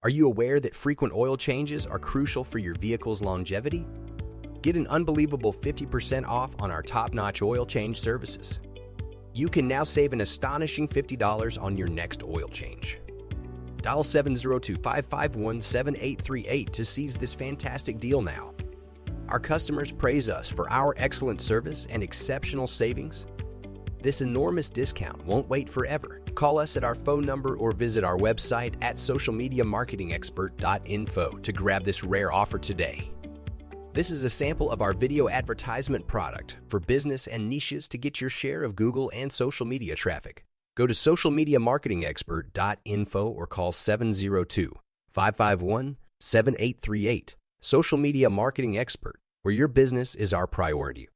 Are you aware that frequent oil changes are crucial for your vehicle's longevity? Get an unbelievable 50% off on our top-notch oil change services. You can now save an astonishing $50 on your next oil change. Dial 702-551-7838 to seize this fantastic deal now. Our customers praise us for our excellent service and exceptional savings. This enormous discount won't wait forever. Call us at our phone number or visit our website at socialmediamarketingexpert.info to grab this rare offer today. This is a sample of our video advertisement product for business and niches to get your share of Google and social media traffic. Go to socialmediamarketingexpert.info or call 702-551-7838. Social Media Marketing Expert, where your business is our priority.